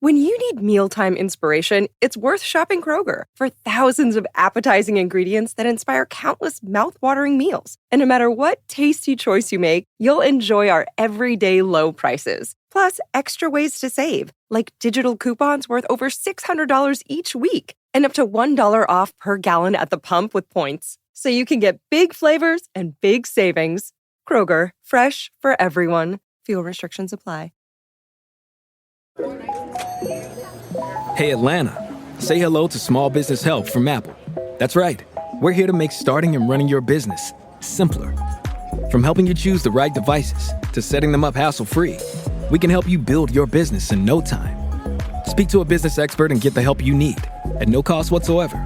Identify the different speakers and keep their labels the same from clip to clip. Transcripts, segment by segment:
Speaker 1: When you need mealtime inspiration, it's worth shopping Kroger for thousands of appetizing ingredients that inspire countless mouth-watering meals. And no matter what tasty choice you make, you'll enjoy our everyday low prices. Plus, extra ways to save, like digital coupons worth over $600 each week and up to $1 off per gallon at the pump with points. So you can get big flavors and big savings. Kroger, fresh for everyone. Fuel restrictions apply.
Speaker 2: Hey Atlanta, say hello to Small Business Help from Apple. That's right, we're here to make starting and running your business simpler. From helping you choose the right devices to setting them up hassle-free, we can help you build your business in no time. Speak to a business expert and get the help you need at no cost whatsoever.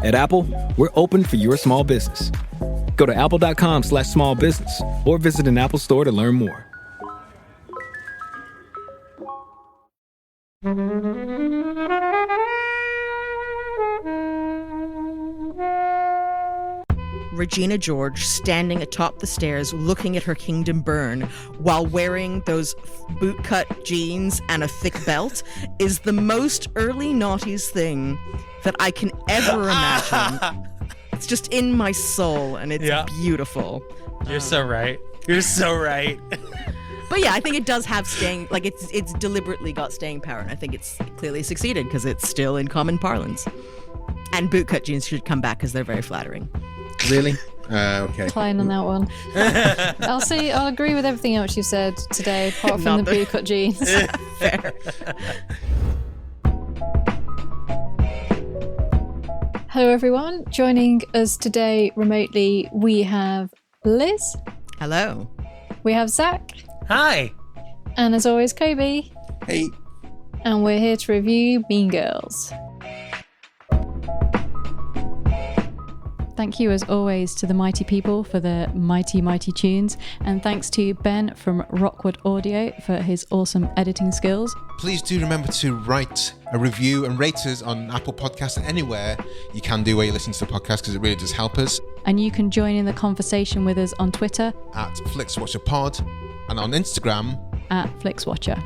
Speaker 2: At Apple, we're open for your small business. Go to apple.com/smallbusiness or visit an Apple store to learn more.
Speaker 3: Regina George standing atop the stairs looking at her kingdom burn while wearing those bootcut jeans and a thick belt is the most early noughties thing that I can ever imagine. It's just in my soul and it's beautiful.
Speaker 4: You're so right. You're so right.
Speaker 3: But yeah, I think it does have staying, like it's deliberately got staying power, and I think it's clearly succeeded because it's still in common parlance. And bootcut jeans should come back because they're very flattering.
Speaker 5: Really? Okay.
Speaker 6: Fine on that one. I'll agree with everything else you said today, apart from the bootcut jeans.
Speaker 3: Fair.
Speaker 6: Hello everyone, joining us today remotely we have Liz.
Speaker 3: Hello.
Speaker 6: We have Zach.
Speaker 4: Hi.
Speaker 6: And as always, Kobe.
Speaker 5: Hey.
Speaker 6: And we're here to review Mean Girls. Thank you as always to the mighty people for their mighty, mighty tunes. And thanks to Ben from Rockwood Audio for his awesome editing skills.
Speaker 7: Please do remember to write a review and rate us on Apple Podcasts and anywhere you can do where you listen to the podcast, because it really does help us.
Speaker 6: And you can join in the conversation with us on Twitter
Speaker 7: at Flixwatcher Pod and on Instagram
Speaker 6: at Flixwatcher.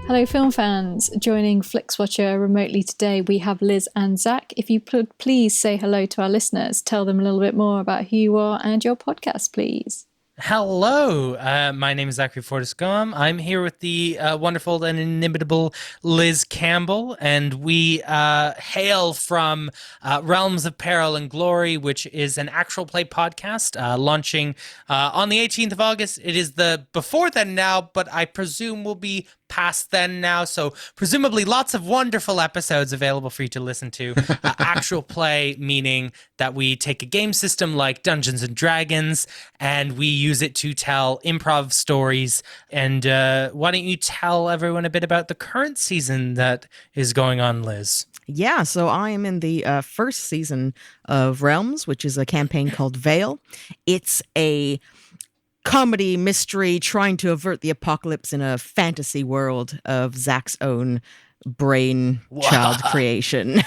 Speaker 6: Hello film fans, joining Flixwatcher remotely today we have Liz and Zach. If you could please say hello to our listeners, tell them a little bit more about who you are and your podcast please.
Speaker 4: Hello, my name is Zachary Fortais-Gomm. I'm here with the wonderful and inimitable Liz Campbell, and we hail from Realms of Peril and Glory, which is an actual play podcast launching on the 18th of August. It is the before then now, but I presume will be past then now, so presumably lots of wonderful episodes available for you to listen to. Actual play meaning that we take a game system like Dungeons and Dragons and we use it to tell improv stories. And why don't you tell everyone a bit about the current season that is going on, Liz?
Speaker 3: Yeah, so I am in the first season of Realms, which is a campaign called Veil. It's a comedy mystery trying to avert the apocalypse in a fantasy world of Zach's own brain child creation.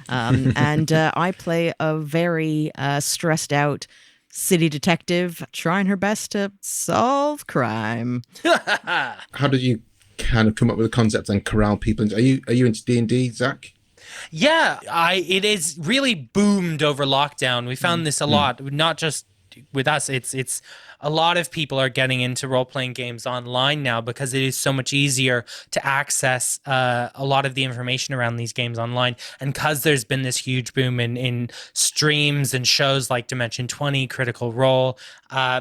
Speaker 3: And I play a very stressed out city detective trying her best to solve crime.
Speaker 5: How did you kind of come up with the concept and corral people? Are you into D&D, Zach?
Speaker 4: Yeah, it is really boomed over lockdown. We found this a lot, not just with us. It's a lot of people are getting into role-playing games online now because it is so much easier to access a lot of the information around these games online. And because there's been this huge boom in streams and shows like Dimension 20, Critical Role,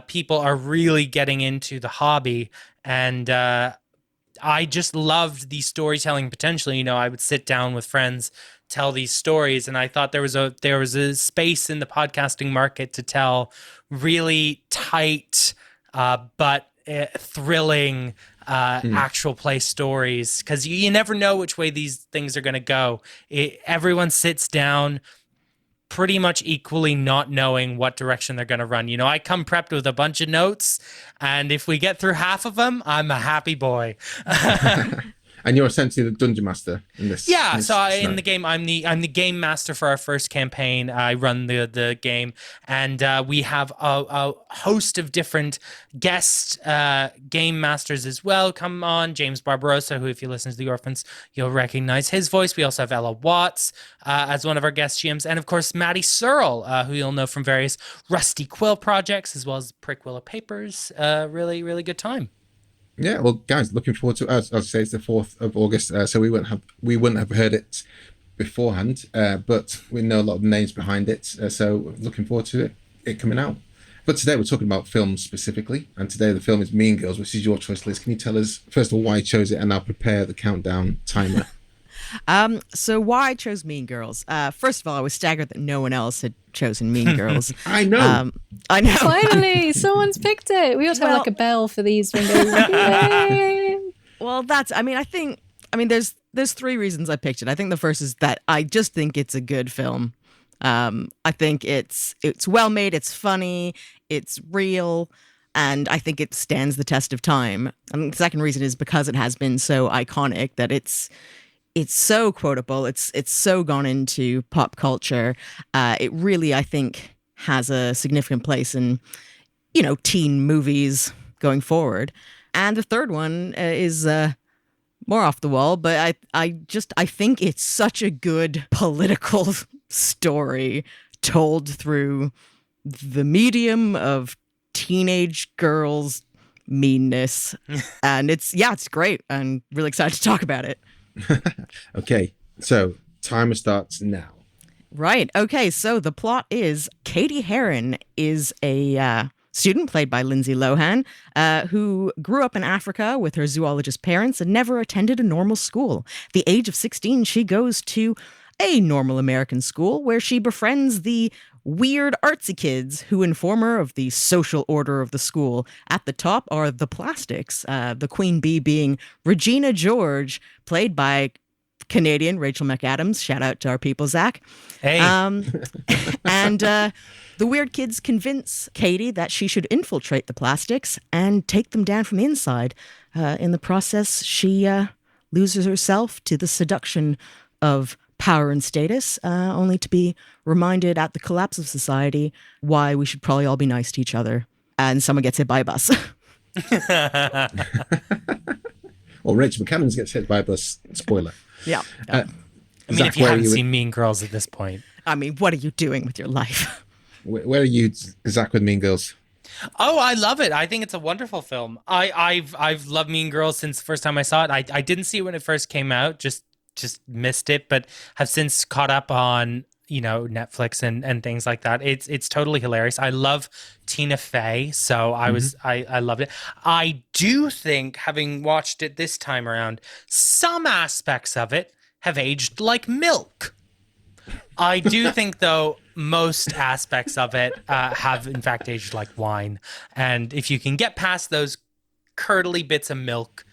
Speaker 4: people are really getting into the hobby. And I just loved the storytelling potential. You know, I would sit down with friends, tell these stories, and I thought there was a space in the podcasting market to tell really tight but thrilling actual play stories, because you never know which way these things are going to go. Everyone sits down pretty much equally not knowing what direction they're going to run. You know, I come prepped with a bunch of notes, and if we get through half of them, I'm a happy boy.
Speaker 5: And you're essentially the dungeon master in this.
Speaker 4: Yeah,
Speaker 5: this
Speaker 4: so
Speaker 5: scenario.
Speaker 4: in the game, I'm the game master for our first campaign. I run the game, and we have a host of different guest game masters as well. Come on, James Barbarossa, who, if you listen to The Orphans, you'll recognize his voice. We also have Ella Watts as one of our guest GMs, and of course Maddie Searle, who you'll know from various Rusty Quill projects as well as Prick Willow Papers. Really, really good time.
Speaker 5: Yeah, well, guys, looking forward to it. As I say, it's the 4th of August, so we wouldn't have heard it beforehand, but we know a lot of the names behind it, so looking forward to it coming out. But today we're talking about films specifically, and today the film is Mean Girls, which is your choice, Liz. Can you tell us, first of all, why you chose it, and now prepare the countdown timer?
Speaker 3: So why I chose Mean Girls? First of all, I was staggered that no one else had chosen Mean Girls.
Speaker 5: I know.
Speaker 3: I know.
Speaker 6: Finally, someone's picked it. We ought to have like a bell for these when Yay.
Speaker 3: Well, there's 3 reasons I picked it. I think the first is that I just think it's a good film. I think it's well made, it's funny, it's real, and I think it stands the test of time. And the second reason is because it has been so iconic that it's so quotable. It's so gone into pop culture. It really, I think, has a significant place in, teen movies going forward. And the third one is more off the wall, but I think it's such a good political story told through the medium of teenage girls' meanness. And it's great. I'm really excited to talk about it.
Speaker 5: Okay, so timer starts now.
Speaker 3: Right. Okay, so the plot is Cady Heron is a student played by Lindsay Lohan who grew up in Africa with her zoologist parents and never attended a normal school. At the age of 16, she goes to a normal American school where she befriends the weird artsy kids who inform her of the social order of the school. At the top are the Plastics, the queen bee being Regina George, played by Canadian Rachel McAdams. Shout out to our people, Zach.
Speaker 4: Hey.
Speaker 3: And the weird kids convince Cady that she should infiltrate the Plastics and take them down from the inside. In the process, she loses herself to the seduction of power and status, only to be reminded at the collapse of society why we should probably all be nice to each other. And someone gets hit by a bus.
Speaker 5: Well, Rachel McAdams gets hit by a bus. Spoiler.
Speaker 3: Yeah.
Speaker 4: I mean,
Speaker 5: Zach,
Speaker 4: if you
Speaker 5: where are
Speaker 4: haven't
Speaker 5: you
Speaker 4: seen Mean Girls at this point.
Speaker 3: I mean, what are you doing with your life?
Speaker 5: Where are you, Zach, with Mean Girls?
Speaker 4: Oh, I love it. I think it's a wonderful film. I've loved Mean Girls since the first time I saw it. I didn't see it when it first came out, just missed it, but have since caught up on, Netflix and things like that. It's totally hilarious. I love Tina Fey, so I loved it. I do think, having watched it this time around, some aspects of it have aged like milk. I do think, though, most aspects of it have, in fact, aged like wine. And if you can get past those curdly bits of milk,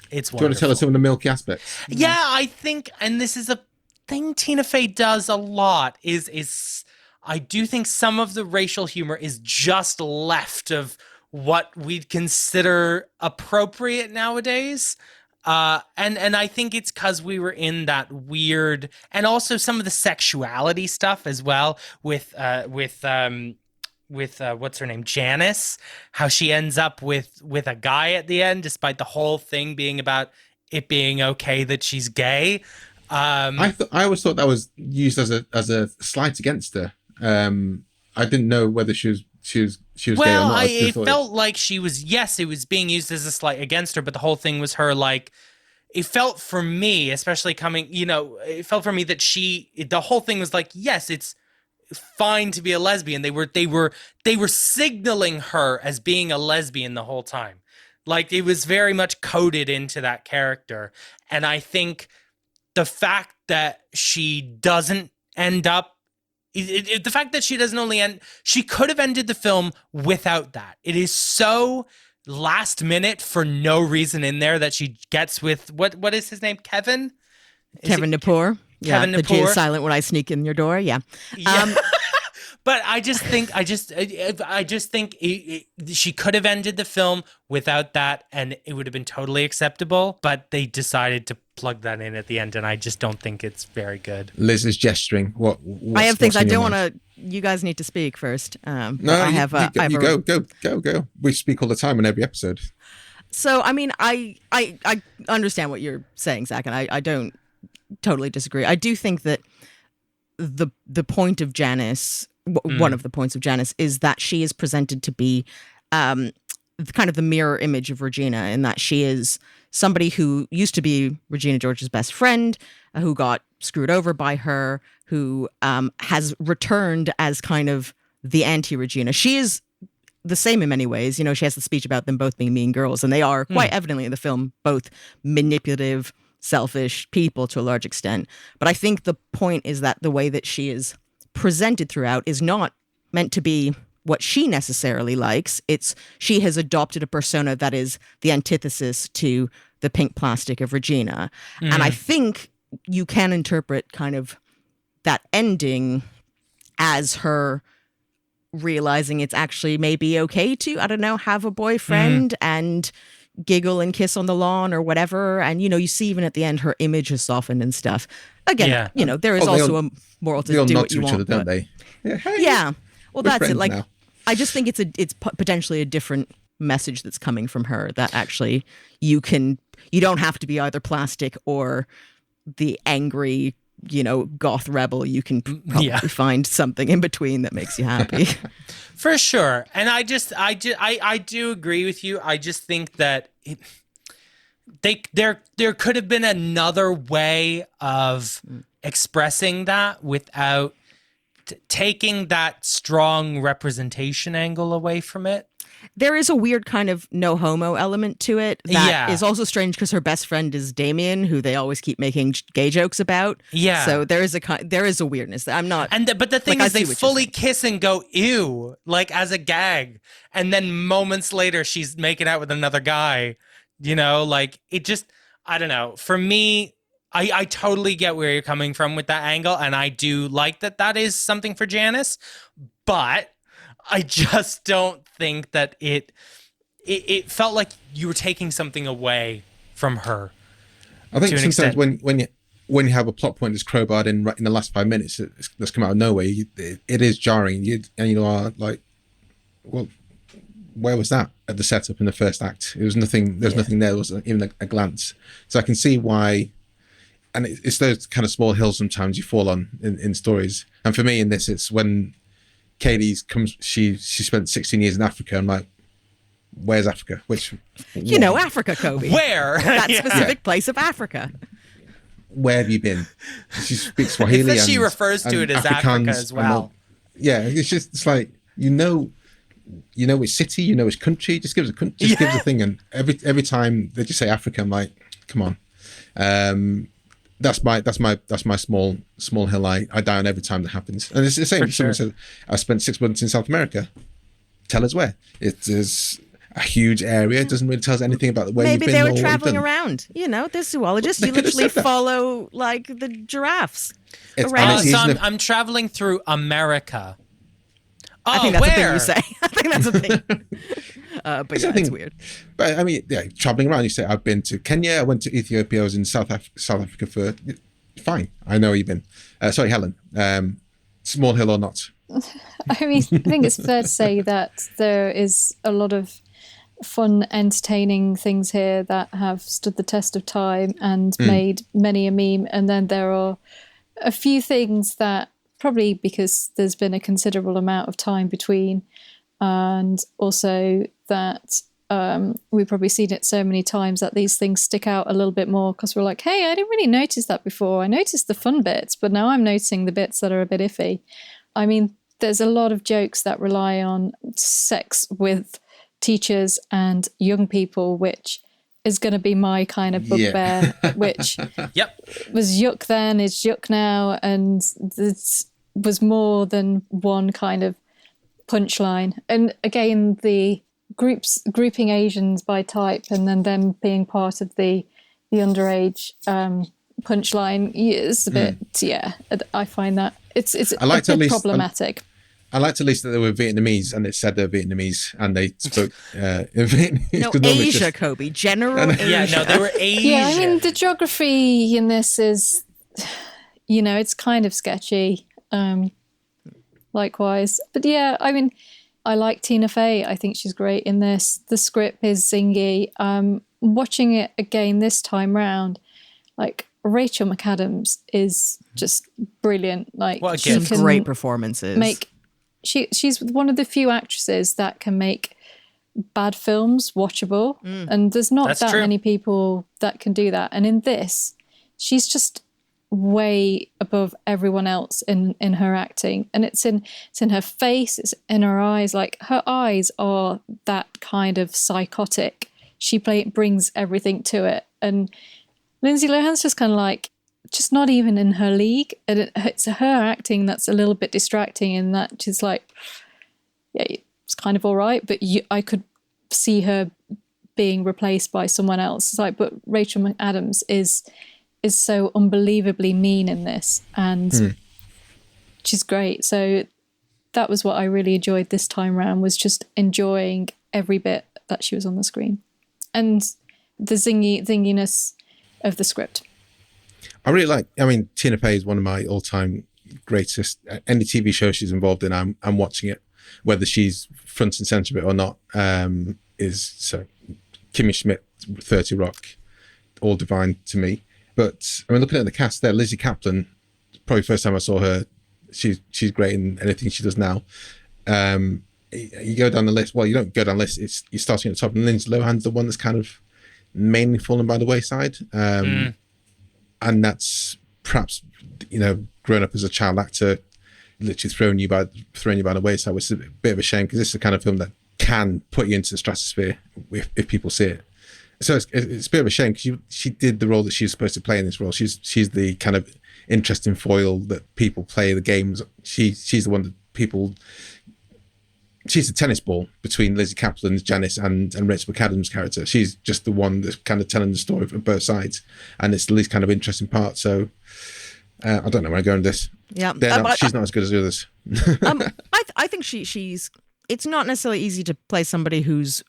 Speaker 4: it's wonderful.
Speaker 5: Do you want to tell us some of the milky aspects?
Speaker 4: Yeah, I think, and this is a thing Tina Fey does a lot, is I do think some of the racial humor is just left of what we'd consider appropriate nowadays. And I think it's because we were in that weird, and also some of the sexuality stuff as well with what's her name, Janis, how she ends up with a guy at the end, despite the whole thing being about it being okay that she's gay.
Speaker 5: I always thought that was used as a slight against her. I didn't know whether she was gay or not.
Speaker 4: It felt like she was. Yes, it was being used as a slight against her, but the whole thing was her like. It felt for me, especially coming, it felt for me that the whole thing was like, yes, it's fine to be a lesbian. They were signaling her as being a lesbian the whole time. Like, it was very much coded into that character. And I think the fact that she doesn't end up, the fact that she doesn't only end, she could have ended the film without that. It is so last minute for no reason in there that she gets with, what is his name? Kevin
Speaker 3: Kevin Napor. Yeah,
Speaker 4: Kevin
Speaker 3: the G
Speaker 4: Napor?
Speaker 3: is silent when I sneak in your door. Yeah.
Speaker 4: But I just think she could have ended the film without that, and it would have been totally acceptable. But they decided to plug that in at the end, and I just don't think it's very good.
Speaker 5: Liz is gesturing.
Speaker 3: I have things I don't want to. You guys need to speak first.
Speaker 5: No, go. We speak all the time in every episode.
Speaker 3: So, I mean, I understand what you're saying, Zach, and I don't totally disagree. I do think that the point of Janis, one of the points of Janis, is that she is presented to be kind of the mirror image of Regina, in that she is somebody who used to be Regina George's best friend, who got screwed over by her, who has returned as kind of the anti-Regina. She is the same in many ways. You know, she has the speech about them both being mean girls, and they are quite evidently in the film both manipulative, selfish people to a large extent. But I think the point is that the way that she is presented throughout is not meant to be what she necessarily likes. It's she has adopted a persona that is the antithesis to the pink plastic of Regina. And I think you can interpret kind of that ending as her realizing it's actually maybe okay to, I don't know, have a boyfriend and giggle and kiss on the lawn or whatever. And, you know, you see even at the end her image has softened and stuff. Again, you know, there is also a moral to do what you want.
Speaker 5: Don't they? Yeah, hey,
Speaker 3: yeah. Well, that's it. Like,
Speaker 5: now.
Speaker 3: I just think it's potentially a different message that's coming from her, that actually you don't have to be either plastic or the angry, you know, goth rebel. You can probably find something in between that makes you happy.
Speaker 4: For sure. And I do agree with you. I just think that there could have been another way of expressing that without taking that strong representation angle away from it.
Speaker 3: There is a weird kind of no homo element to it that is also strange because her best friend is Damien, who they always keep making gay jokes about. Yeah. So there is a weirdness that I'm not.
Speaker 4: But the thing is, they fully kiss and go ew, like as a gag, and then moments later she's making out with another guy. You know, like it just, I don't know. For me, I totally get where you're coming from with that angle, and I do like that is something for Janis, but I just don't think that it felt like you were taking something away from her.
Speaker 5: I think sometimes when you have a plot point that's crowbarred in the last 5 minutes that's come out of nowhere, it is jarring. And you are like, well, where was that at the setup in the first act? It was nothing. There's nothing there. There wasn't even a glance. So I can see why. And it's those kind of small hills sometimes you fall on in stories. And for me in this, it's when Cady she spent 16 years in Africa. I'm like, where's Africa?
Speaker 3: You know, Africa, Kobe.
Speaker 4: Where?
Speaker 3: That specific place of Africa.
Speaker 5: Where have you been? She speaks Swahili.
Speaker 4: She refers to it as Africa as well.
Speaker 5: It's like, you know which city, you know which country. Just give us a country. Just give us a thing. And every time they just say Africa, I'm like, come on. That's my small hill I die on every time that happens. And it's the same. Someone said, I spent 6 months in South America. Tell us where. It is a huge area. It doesn't really tell us anything about where you've been.
Speaker 3: Maybe they were traveling around. You know, they're zoologists. You literally follow like the giraffes around.
Speaker 4: So I'm traveling through America.
Speaker 3: I think that's a thing you say. I think that's a thing. But it's weird.
Speaker 5: But I mean, traveling around, you say, I've been to Kenya, I went to Ethiopia, I was in South Africa for... Fine, I know where you've been. Sorry, Helen. Small hill or not?
Speaker 6: I mean, I think it's fair to say that there is a lot of fun, entertaining things here that have stood the test of time and made many a meme. And then there are a few things that, probably because there's been a considerable amount of time between, and also that we've probably seen it so many times that these things stick out a little bit more because we're like, hey, I didn't really notice that before. I noticed the fun bits, but now I'm noticing the bits that are a bit iffy. I mean, there's a lot of jokes that rely on sex with teachers and young people, which is going to be my kind of bugbear, which was yuck then, is yuck now, and it was more than one kind of punchline. And again, the grouping Asians by type and then them being part of the underage punchline is a bit, I find that it's a bit problematic.
Speaker 5: I liked at least that they were Vietnamese, and it said they're Vietnamese, and they spoke in Vietnamese.
Speaker 3: No,
Speaker 5: 'Cause normally it's
Speaker 3: Asia,
Speaker 5: just-
Speaker 3: Kobe. General Asia.
Speaker 4: Yeah, no, they were Asian.
Speaker 6: Yeah, I mean, the geography in this is, it's kind of sketchy. Likewise. But yeah, I mean, I like Tina Fey. I think she's great in this. The script is zingy. Watching it again this time round, like Rachel McAdams is just brilliant. Like,
Speaker 4: Well,
Speaker 6: she
Speaker 4: again,
Speaker 6: can
Speaker 3: Great performances.
Speaker 6: she's one of the few actresses that can make bad films watchable, and there's not
Speaker 4: That's
Speaker 6: that
Speaker 4: true.
Speaker 6: many people that can do that. And in this, she's just way above everyone else in her acting, and it's in her face, it's in her eyes. Like, her eyes are that kind of psychotic. She brings everything to it, and Lindsay Lohan's just kind of like, just not even in her league, and it's her acting that's a little bit distracting, in that she's like, yeah, it's kind of all right, but I could see her being replaced by someone else. It's like, but Rachel McAdams is so unbelievably mean in this, and she's great. So that was what I really enjoyed this time round, was just enjoying every bit that she was on the screen, and the zinginess of the script.
Speaker 5: I really like. I mean, Tina Fey is one of my all-time greatest. Any TV show she's involved in, I'm watching it, whether she's front and center of it or not. So Kimmy Schmidt, 30 Rock, all divine to me. But I mean, looking at the cast there, Lizzie Kaplan, probably first time I saw her. She's great in anything she does now. You go down the list. Well, you don't go down the list. You're starting at the top, and Lindsay Lohan's the one that's kind of mainly fallen by the wayside. And that's perhaps, growing up as a child actor, literally throwing you by the wayside, which is a bit of a shame, because this is the kind of film that can put you into the stratosphere if people see it. So it's a bit of a shame, because she did the role that she was supposed to play in this role. She's the kind of interesting foil that people play the games. She's the one that people. She's the tennis ball between Lizzie Kaplan's Janis and Rachel McAdams' character. She's just the one that's kind of telling the story from both sides, and it's the least kind of interesting part. So I don't know where I'm going with this.
Speaker 3: Yeah,
Speaker 5: she's not as good as the others.
Speaker 3: I think she's. It's not necessarily easy to play somebody who's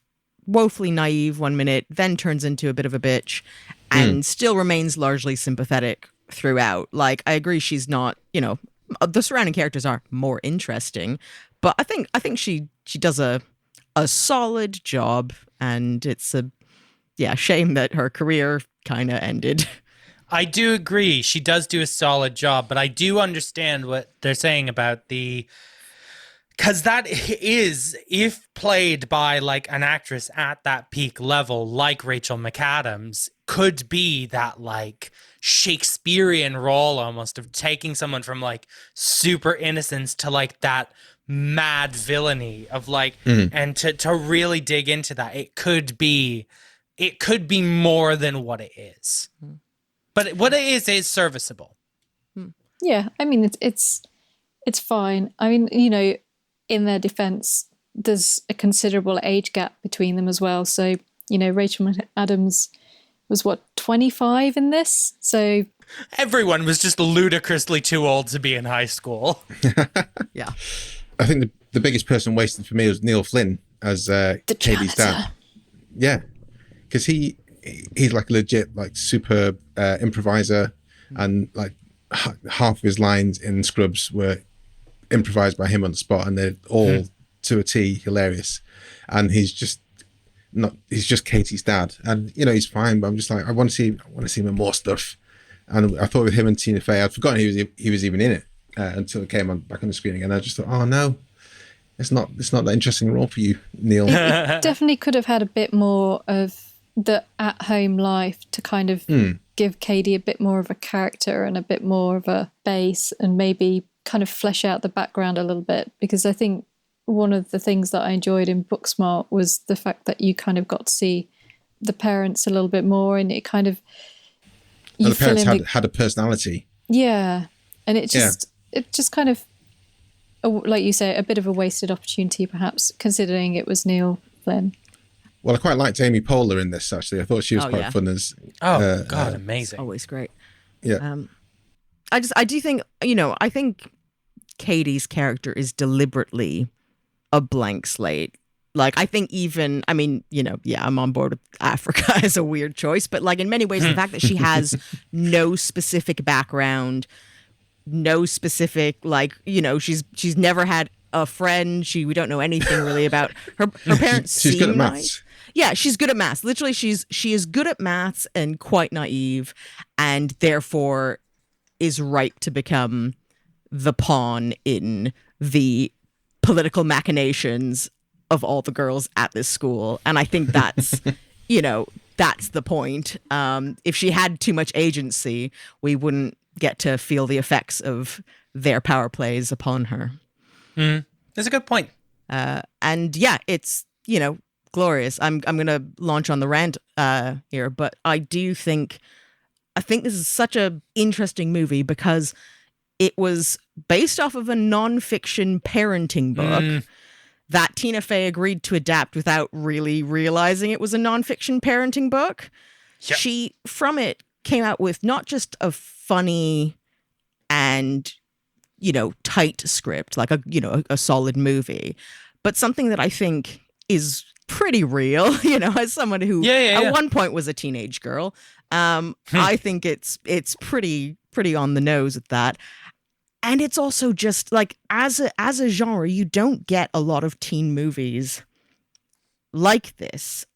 Speaker 3: woefully naive one minute, then turns into a bit of a bitch, and still remains largely sympathetic throughout. Like, I agree, she's not. The surrounding characters are more interesting, but I think she does a solid job, and it's a shame that her career kind of ended.
Speaker 4: I do agree. She does do a solid job, but I do understand what they're saying about because that is, if played by like an actress at that peak level, like Rachel McAdams, could be that like Shakespearean role almost of taking someone from like super innocence to like that mad villainy of like, and to really dig into that. It could be more than what it is. But what it is serviceable.
Speaker 6: Yeah, I mean, it's fine. I mean, in their defense, there's a considerable age gap between them as well. So, Rachel McAdams was 25 in this. So
Speaker 4: everyone was just ludicrously too old to be in high school.
Speaker 3: Yeah.
Speaker 5: I think the biggest person wasted for me was Neil Flynn as Cady's dad. Yeah, because he's like a legit like superb improviser, and like half of his lines in Scrubs were improvised by him on the spot, and they're all to a T hilarious. And he's just Katie's dad, and he's fine, but I'm just like, I want to see him in more stuff. And I thought with him and Tina Fey, I'd forgotten he was even in it until it came back on the screen again. I just thought, oh no, it's not that interesting role for you, Neil.
Speaker 6: It definitely could have had a bit more of the at-home life to kind of give Cady a bit more of a character and a bit more of a base, and maybe kind of flesh out the background a little bit, because I think one of the things that I enjoyed in Booksmart was the fact that you kind of got to see the parents a little bit more, and it kind of
Speaker 5: the parents had a personality.
Speaker 6: Yeah, and it just kind of, like you say, a bit of a wasted opportunity perhaps, considering it was Neil Flynn.
Speaker 5: Well, I quite liked Amy Poehler in this, actually. I thought she was quite fun as...
Speaker 4: amazing.
Speaker 3: Always great.
Speaker 5: Yeah.
Speaker 3: I do think, I think Cady's character is deliberately a blank slate. Like, I think even, I mean, you know, yeah, I'm on board with Africa as a weird choice, but like in many ways, the fact that she has no specific background, no specific, like, you know, she's never had a friend. We don't know anything really about her parents.
Speaker 5: She's good at maths.
Speaker 3: Nice. Yeah, she's good at maths. Literally, she is good at maths and quite naive, and therefore is ripe to become the pawn in the political machinations of all the girls at this school. And I think that's, you know, that's the point. If she had too much agency, we wouldn't get to feel the effects of their power plays upon her.
Speaker 4: That's a good point.
Speaker 3: And yeah, it's, you know, glorious. I'm going to launch on the rant here, but I think this is such a interesting movie because it was based off of a nonfiction parenting book that Tina Fey agreed to adapt without really realizing it was a nonfiction parenting book. Yep. She, from it, came out with not just a funny and, you know, tight script, like a solid movie, but something that I think is pretty real, you know, as someone who at one point was a teenage girl. I think it's pretty on the nose at that. And it's also just like, as a genre, you don't get a lot of teen movies like this.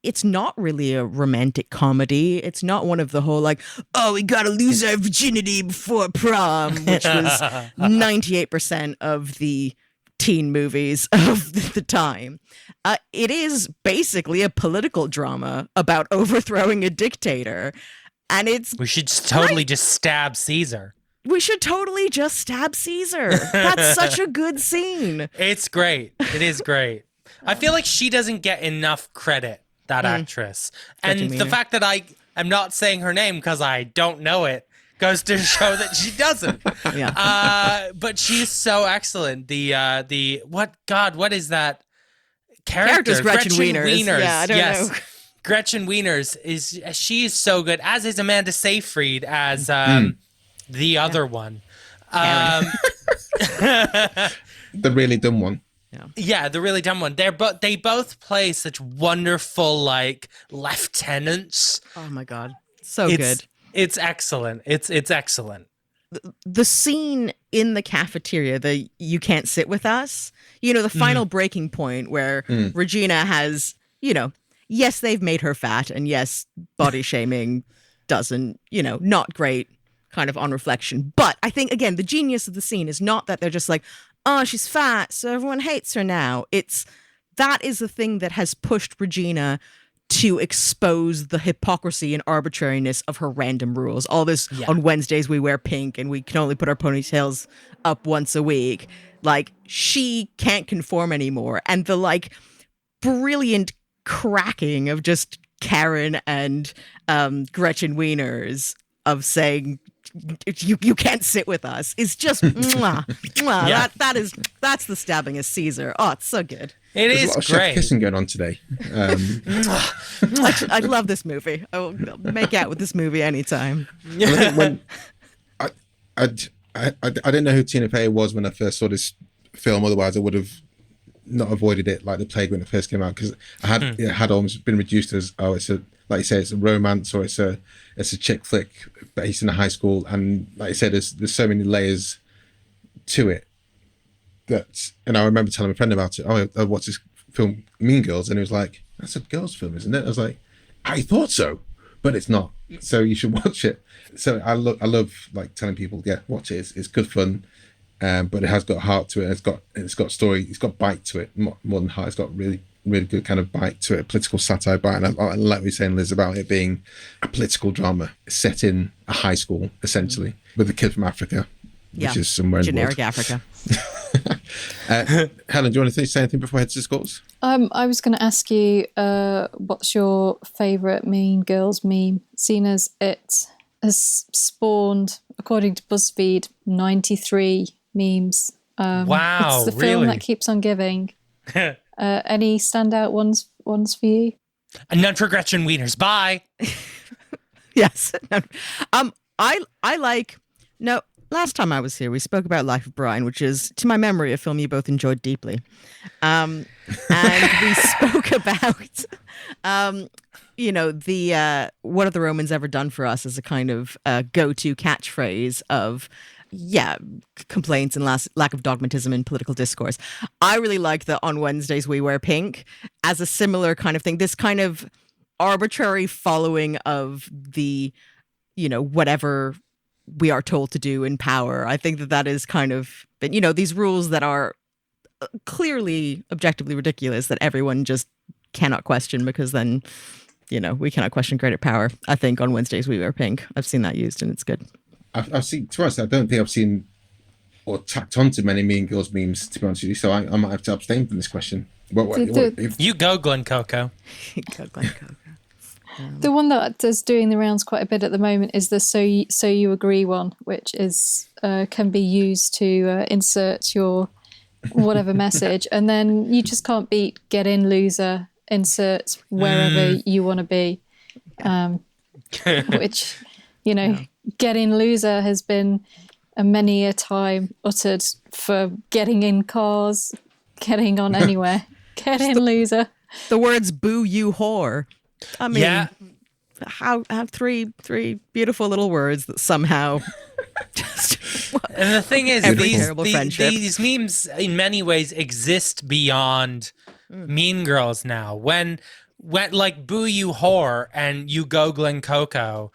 Speaker 3: It's not really a romantic comedy. It's not one of the whole like, oh, we gotta lose our virginity before prom, which was 98% of the teen movies of the time. It is basically a political drama about overthrowing a dictator. And we should
Speaker 4: totally just stab Caesar.
Speaker 3: We should totally just stab Caesar. That's such a good scene.
Speaker 4: It's great. It is great. I feel like she doesn't get enough credit, that actress. And the fact that I am not saying her name because I don't know it goes to show that she doesn't. But she's so excellent. What is that character?
Speaker 3: Gretchen Wieners. Yeah, I don't know.
Speaker 4: Gretchen Wieners she is so good, as is Amanda Seyfried as the other one.
Speaker 5: The really dumb one.
Speaker 4: Yeah, the really dumb one. They both play such wonderful, like, lieutenants.
Speaker 3: Oh my god, so good.
Speaker 4: It's excellent. It's excellent.
Speaker 3: The scene in the cafeteria, the "you can't sit with us," you know, the final breaking point where Regina has, you know, yes, they've made her fat, and yes, body shaming doesn't, you know, not great kind of on reflection. But I think, again, the genius of the scene is not that they're just like, oh, she's fat, so everyone hates her now. That is the thing that has pushed Regina to expose the hypocrisy and arbitrariness of her random rules. All this, on Wednesdays we wear pink and we can only put our ponytails up once a week. Like, she can't conform anymore. And the, like, brilliant cracking of just Karen and Gretchen Wieners of saying, you can't sit with us, is just mwah, mwah.
Speaker 4: Yeah.
Speaker 3: That's the stabbing of Caesar. Oh, it's so good.
Speaker 5: There's a lot of chef kissing going on today.
Speaker 3: I love this movie. I will make out with this movie anytime.
Speaker 5: I think when I didn't know who Tina Fey was when I first saw this film. Otherwise, I would have not avoided it like the plague when it first came out, because it had almost been reduced as, oh, it's a, like you say, it's a romance, or it's a chick flick based in a high school, and like I said, there's so many layers to it. And I remember telling a friend about it. Oh, I watched this film, Mean Girls, and he was like, "That's a girls' film, isn't it?" I was like, "I thought so, but it's not. So you should watch it." So I love like telling people, "Yeah, watch it. It's good fun, but it has got heart to it. It's got story. It's got bite to it more than heart. It's got really good kind of bite to it, political satire bite." And I like what you're saying, Liz, about it being a political drama set in a high school, essentially, with a kid from Africa, which is somewhere
Speaker 3: generic
Speaker 5: in the world.
Speaker 3: Africa.
Speaker 5: Helen, do you want to say anything before we head to the scores?
Speaker 6: I was going to ask you, what's your favourite Mean Girls meme, seeing as it has spawned, according to BuzzFeed, 93 memes.
Speaker 4: Wow,
Speaker 6: it's the film that keeps on giving. Any standout ones for you?
Speaker 4: None for Gretchen Wieners. Bye.
Speaker 3: Yes. I like, no, last time I was here, we spoke about Life of Brian, which is, to my memory, a film you both enjoyed deeply. And we spoke about, the what have the Romans ever done for us as a kind of go-to catchphrase of, complaints and lack of dogmatism in political discourse. I really like that on Wednesdays we wear pink as a similar kind of thing. This kind of arbitrary following of the, whatever we are told to do in power. I think that is kind of, these rules that are clearly objectively ridiculous that everyone just cannot question, because then, we cannot question greater power. I think on Wednesdays we wear pink. I've seen that used and it's good.
Speaker 5: I've seen, to be honest, I don't think I've seen or tacked onto many Mean Girls memes, to be honest with you, so I might have to abstain from this question.
Speaker 4: You go, Glen Coco.
Speaker 3: Go, Glen Coco.
Speaker 6: The one that is doing the rounds quite a bit at the moment is the so you agree one, which is can be used to insert your whatever message, and then you just can't beat get in loser, insert wherever you want to be, which get in loser has been many a time uttered for getting in cars, getting on anywhere. Get in loser.
Speaker 3: The words "boo you whore." I mean, how have three beautiful little words that somehow just.
Speaker 4: And the thing is, these memes in many ways exist beyond Mean Girls now. When like "boo you whore" and "you go Glen Coco,"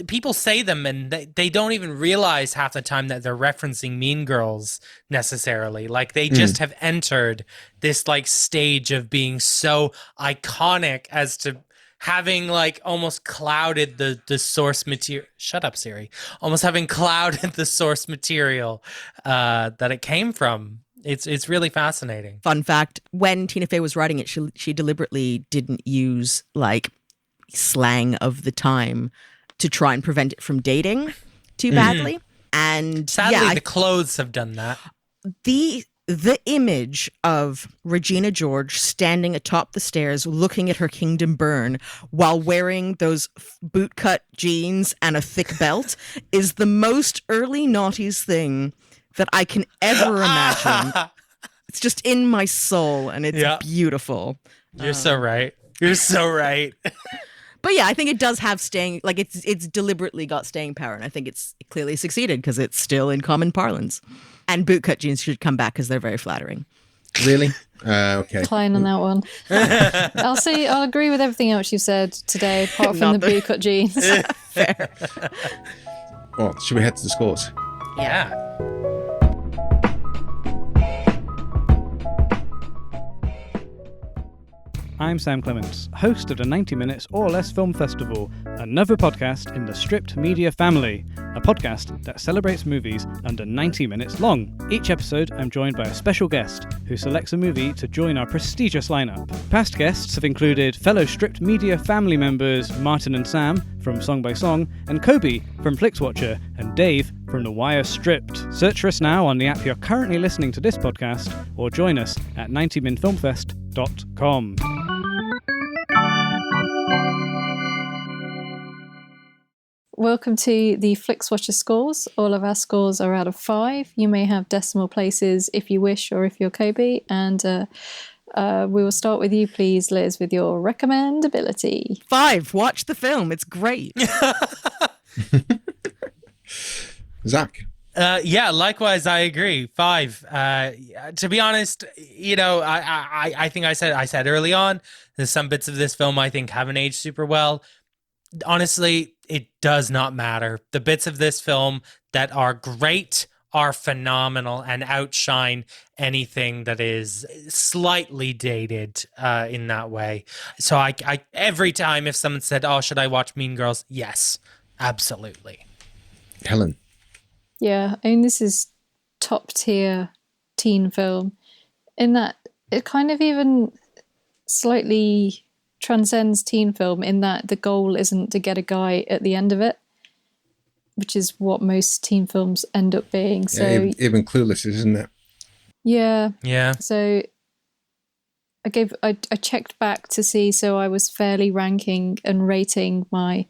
Speaker 4: people say them and they don't even realize half the time that they're referencing Mean Girls necessarily. Like they just have entered this like stage of being so iconic as to having like almost clouded the source material. Shut up, Siri. Almost having clouded the source material that it came from. It's really fascinating.
Speaker 3: Fun fact, when Tina Fey was writing it, she deliberately didn't use like slang of the time to try and prevent it from dating too badly. And
Speaker 4: sadly, the clothes have done that.
Speaker 3: The image of Regina George standing atop the stairs looking at her kingdom burn while wearing those bootcut jeans and a thick belt is the most early noughties thing that I can ever imagine. It's just in my soul and it's beautiful.
Speaker 4: You're so right. You're so right.
Speaker 3: But yeah, I think it does have staying, like it's deliberately got staying power, and I think it's clearly succeeded because it's still in common parlance. And bootcut jeans should come back because they're very flattering.
Speaker 5: Really? Okay.
Speaker 6: Decline on that one. I'll agree with everything else you said today, apart from the bootcut jeans.
Speaker 3: Fair.
Speaker 5: Well, should we head to the scores?
Speaker 4: Yeah.
Speaker 8: I'm Sam Clements, host of the 90 Minutes or Less Film Festival, another podcast in the Stripped Media family, a podcast that celebrates movies under 90 minutes long. Each episode, I'm joined by a special guest who selects a movie to join our prestigious lineup. Past guests have included fellow Stripped Media family members Martin and Sam from Song by Song, and Kobe from Flixwatcher, and Dave from The Wire Stripped. Search for us now on the app you're currently listening to this podcast, or join us at 90minfilmfest.com.
Speaker 6: Welcome to the Flixwatcher scores. All of our scores are out of 5. You may have decimal places if you wish, or if you're Kobe. And we will start with you, please, Liz, with your recommendability.
Speaker 3: 5. Watch the film. It's great.
Speaker 5: Zach?
Speaker 4: Likewise, I agree. 5. To be honest, I think I said early on, there's some bits of this film I think haven't aged super well. Honestly, it does not matter. The bits of this film that are great are phenomenal and outshine anything that is slightly dated in that way. So I every time if someone said, "Oh, should I watch Mean Girls?" Yes, absolutely.
Speaker 5: Helen?
Speaker 6: Yeah, I mean, this is top tier teen film in that it kind of even slightly transcends teen film in that the goal isn't to get a guy at the end of it, which is what most teen films end up being. So
Speaker 5: even Clueless, isn't it?
Speaker 6: Yeah.
Speaker 4: Yeah.
Speaker 6: So I checked back to see, so I was fairly ranking and rating my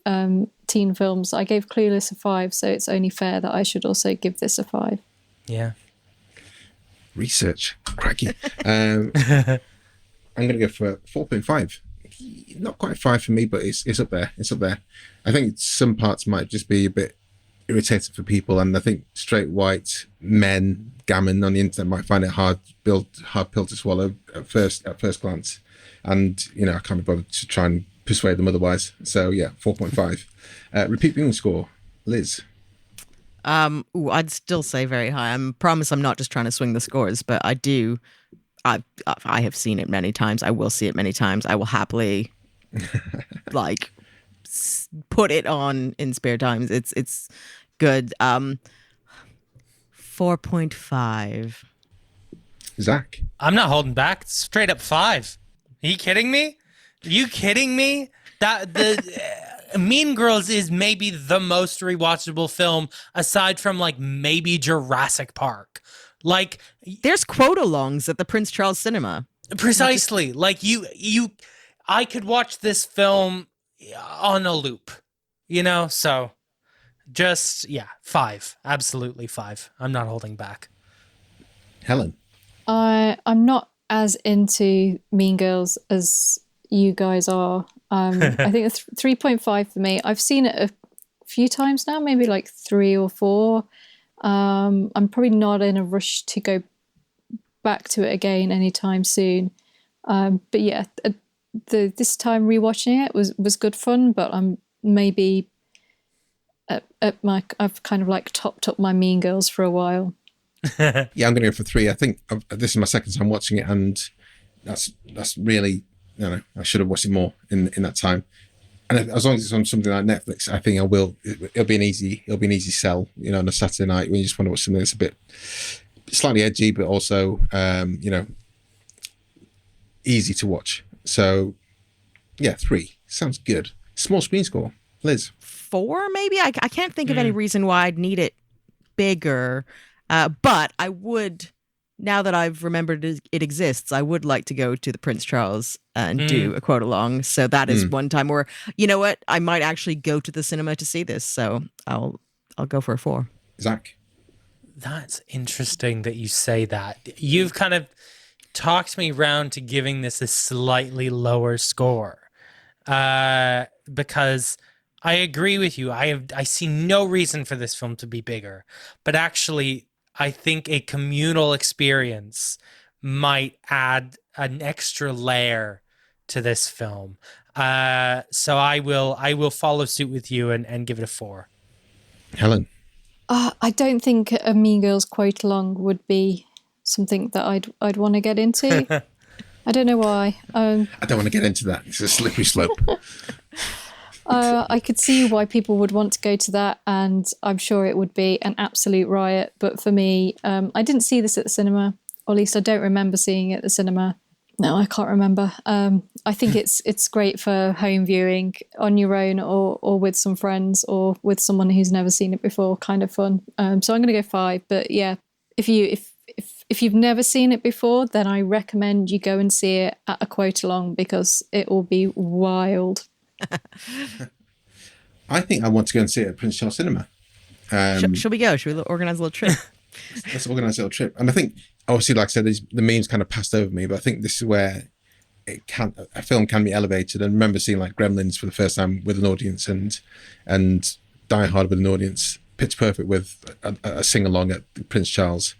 Speaker 6: teen teen films. I gave Clueless a 5, so it's only fair that I should also give this a 5.
Speaker 4: Yeah.
Speaker 5: Research. Cracky. I'm going to go for 4.5. Not quite 5 for me, but it's up there. It's up there. I think some parts might just be a bit irritating for people, and I think straight white men gammon on the internet might find it hard pill to swallow at first glance, and I can't be bothered to try and persuade them otherwise. So yeah, 4.5. Repeat viewing score, Liz.
Speaker 3: I'd still say very high. I promise I'm not just trying to swing the scores, but I have seen it many times. I will see it many times. I will happily put it on in spare times. It's good. 4.5.
Speaker 5: Zach.
Speaker 4: I'm not holding back. Straight up 5. Are you kidding me? That the Mean Girls is maybe the most rewatchable film aside from maybe Jurassic Park.
Speaker 3: There's quote-alongs at the Prince Charles Cinema.
Speaker 4: Precisely. I could watch this film on a loop, so just, 5. Absolutely 5. I'm not holding back.
Speaker 5: Helen.
Speaker 6: I'm not as into Mean Girls as you guys are. I think 3.5 for me. I've seen it a few times now, maybe 3 or 4. I'm probably not in a rush to go back to it again anytime soon. But yeah, this time rewatching it was good fun, but I'm maybe I've kind of topped up my Mean Girls for a while.
Speaker 5: Yeah, I'm going to go for 3. I think this is my second time watching it, and that's really, I should have watched it more in that time. And as long as it's on something like Netflix, I think I will. It'll be an easy sell, on a Saturday night when you just want to watch something that's a bit slightly edgy, but also, easy to watch. So, yeah, 3 sounds good. Small screen score, Liz.
Speaker 3: 4 maybe. I can't think of any reason why I'd need it bigger. But I would, now that I've remembered it exists, I would like to go to the Prince Charles and do a quote along. So that is one time where, you know what, I might actually go to the cinema to see this. So I'll go for a 4.
Speaker 5: Zach.
Speaker 4: That's interesting that you say that. You've kind of talked me round to giving this a slightly lower score, because I agree with you. I see no reason for this film to be bigger, but actually I think a communal experience might add an extra layer to this film. So I will follow suit with you and give it a 4.
Speaker 5: Helen.
Speaker 6: I don't think a Mean Girls quote along would be something that I'd want to get into. I don't know why.
Speaker 5: I don't want to get into that. It's a slippery slope.
Speaker 6: I could see why people would want to go to that, and I'm sure it would be an absolute riot. But for me, I didn't see this at the cinema, or at least I don't remember seeing it at the cinema. No, I can't remember. I think it's great for home viewing on your own, or with some friends, or with someone who's never seen it before. Kind of fun. So I'm going to go 5. But yeah, if you've never seen it before, then I recommend you go and see it at a quote along, because it will be wild.
Speaker 5: I think I want to go and see it at Prince Charles Cinema.
Speaker 3: Shall we go? Should we organise a little trip?
Speaker 5: Let's organise a little trip. And I think, obviously, like I said, the memes kind of passed over me, but I think this is where a film can be elevated. And I remember seeing Gremlins for the first time with an audience, and Die Hard with an audience, Pitch Perfect with a sing-along at Prince Charles.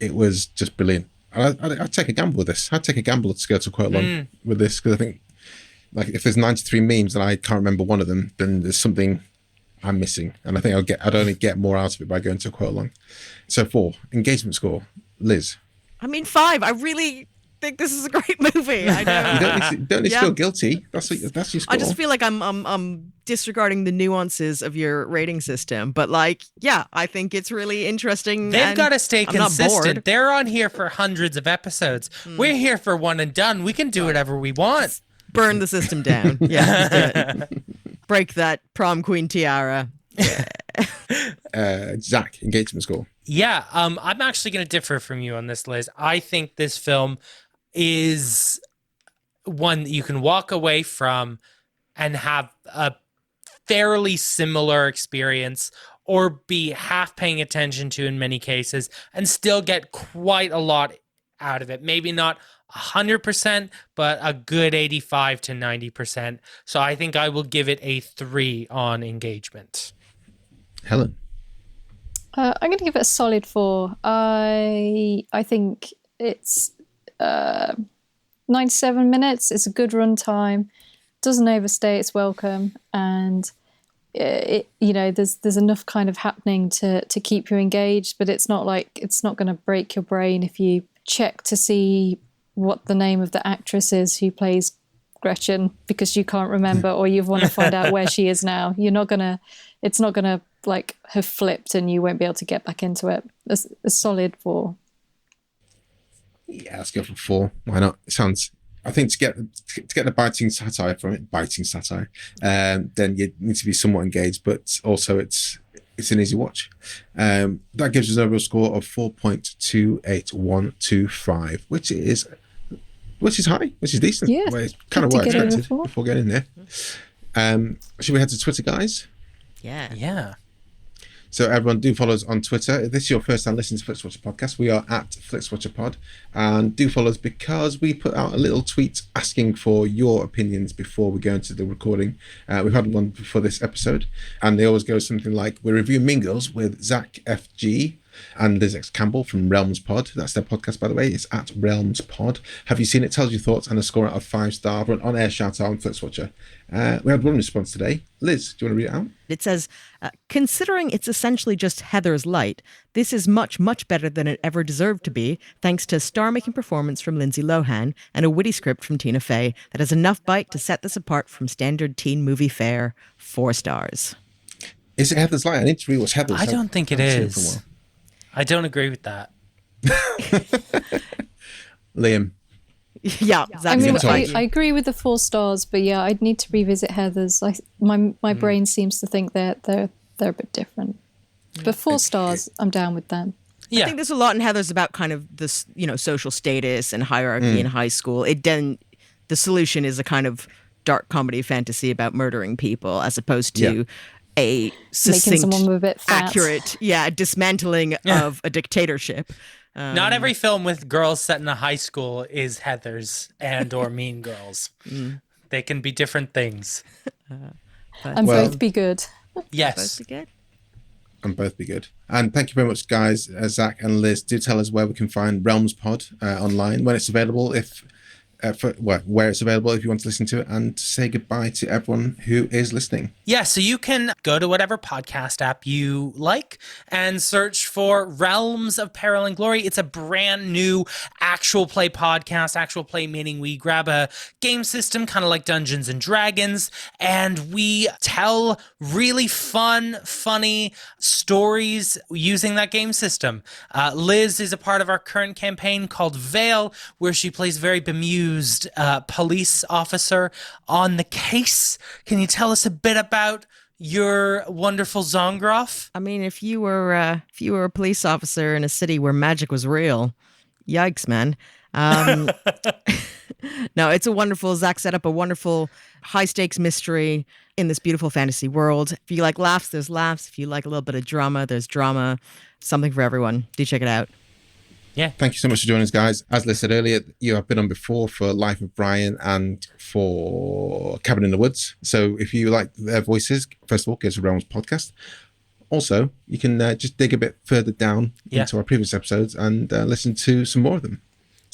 Speaker 5: It was just brilliant. I'd take a gamble with this. I'd take a gamble to go to quite along with this, because I think, if there's 93 memes and I can't remember one of them, then there's something I'm missing. And I think I'd only get more out of it by going to a quote along. So 4, engagement score, Liz.
Speaker 3: 5. I really think this is a great movie. I know.
Speaker 5: You don't need to feel guilty. That's your score.
Speaker 3: I just feel like I'm disregarding the nuances of your rating system. But I think it's really interesting.
Speaker 4: They've got to stay consistent.
Speaker 3: Bored.
Speaker 4: They're on here for hundreds of episodes. We're here for one and done. We can do whatever we want.
Speaker 3: Burn the system down. Yeah, do it. Break that prom queen tiara.
Speaker 5: Zach, engagement score.
Speaker 4: Yeah, I'm actually going to differ from you on this, Liz. I think this film is one that you can walk away from and have a fairly similar experience or be half paying attention to in many cases and still get quite a lot out of it. Maybe not 100%, but a good 85 to 90%. So I think I will give it a 3 on engagement.
Speaker 5: Helen?
Speaker 6: I'm going to give it a solid 4. I think it's 97 minutes. It's a good run time. Doesn't overstay its welcome, and there's enough kind of happening to keep you engaged. But it's not going to break your brain if you check to see what the name of the actress is who plays Gretchen because you can't remember, or you want to find out where she is now. It's not gonna like have flipped and you won't be able to get back into it. A solid 4.
Speaker 5: Yeah, let's go for 4. Why not? It sounds. I think to get the biting satire from it, then you need to be somewhat engaged, but also it's an easy watch. That gives us an overall score of 4.28125, which is high, which is decent.
Speaker 6: Yeah,
Speaker 5: well, it's kind of what I expected before getting there. Should we head to Twitter, guys?
Speaker 4: Yeah.
Speaker 5: So everyone, do follow us on Twitter. If this is your first time listening to Flixwatcher podcast, we are at FlixWatcherPod, and do follow us because we put out a little tweet asking for your opinions before we go into the recording. We've had one before this episode, and they always go something like, we're reviewing Mean Girls with Zach FG and Liz Campbell from Realms Pod. That's their podcast, by the way. It's at Realms Pod. Have you seen it? Tells your thoughts and a score out of 5-star for an on-air shout-out on Flixwatcher. We had one response today. Liz, do you want to read it out?
Speaker 3: It says, considering it's essentially just Heather's Light, this is much, much better than it ever deserved to be, thanks to a star-making performance from Lindsay Lohan and a witty script from Tina Fey that has enough bite to set this apart from standard teen movie fare. 4 stars.
Speaker 5: Is it Heather's Light? I need to rewatch Heather's.
Speaker 4: I don't think it is. I don't agree with that.
Speaker 5: Liam.
Speaker 3: Yeah,
Speaker 6: I agree with the 4 stars, but yeah, I'd need to revisit Heather's. My brain seems to think they're a bit different. But 4 stars, I'm down with them.
Speaker 3: Yeah. I think there's a lot in Heather's about kind of this, social status and hierarchy in high school. The solution is a kind of dark comedy fantasy about murdering people, as opposed to a succinct,
Speaker 6: making someone a bit fat.
Speaker 3: Accurate, dismantling of a dictatorship.
Speaker 4: Not every film with girls set in a high school is Heather's and or Mean Girls. They can be different things.
Speaker 6: And both be good.
Speaker 4: Yes.
Speaker 3: Both be good.
Speaker 5: And both be good. And thank you very much, guys. Zach and Liz, do tell us where we can find Realms Pod online, when it's available, where it's available if you want to listen to it, and say goodbye to everyone who is listening.
Speaker 4: Yeah, so you can go to whatever podcast app you like and search for Realms of Peril and Glory. It's a brand new actual play podcast. Actual play meaning we grab a game system, kind of like Dungeons and Dragons, and we tell really fun, funny stories using that game system. Liz is a part of our current campaign called Veil, where she plays very bemused police officer on the case. Can you tell us a bit about your wonderful Zongroff?
Speaker 3: I mean, if you were a police officer in a city where magic was real, yikes, man. No, it's a wonderful, Zach set up a wonderful high stakes mystery in this beautiful fantasy world. If you like laughs, there's laughs. If you like a little bit of drama, there's drama. Something for everyone. Do check it out.
Speaker 4: Yeah.
Speaker 5: Thank you so much for joining us, guys. As Liz said earlier, you have been on before for Life of Brian and for Cabin in the Woods. So if you like their voices, first of all, go to Realms Podcast. Also, you can just dig a bit further down into our previous episodes and listen to some more of them.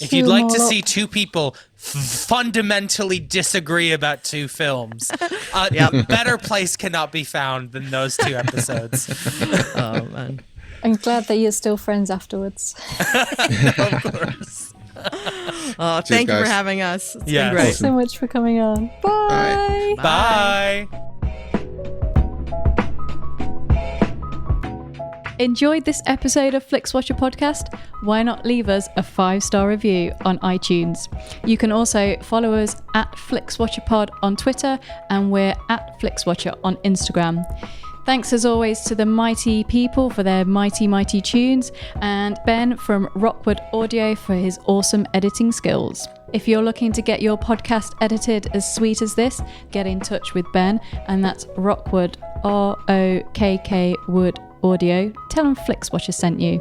Speaker 4: If you'd like to see two people fundamentally disagree about two films, a better place cannot be found than those 2 episodes.
Speaker 3: Oh, man.
Speaker 6: I'm glad that you're still friends afterwards.
Speaker 4: Of course.
Speaker 3: Oh, thank you for having us. It's been great.
Speaker 6: Thanks so much for coming on. Bye.
Speaker 4: Bye.
Speaker 6: Enjoyed this episode of Flixwatcher Podcast? Why not leave us a 5-star review on iTunes? You can also follow us at FlixWatcherPod on Twitter, and we're at FlixWatcher on Instagram. Thanks as always to the mighty people for their mighty, mighty tunes, and Ben from Rockwood Audio for his awesome editing skills. If you're looking to get your podcast edited as sweet as this, get in touch with Ben, and that's Rockwood, ROKK Wood Audio. Tell him Flixwatcher sent you.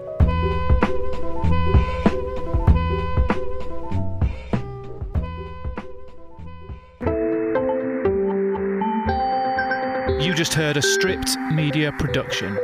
Speaker 9: You just heard a Stripped Media production.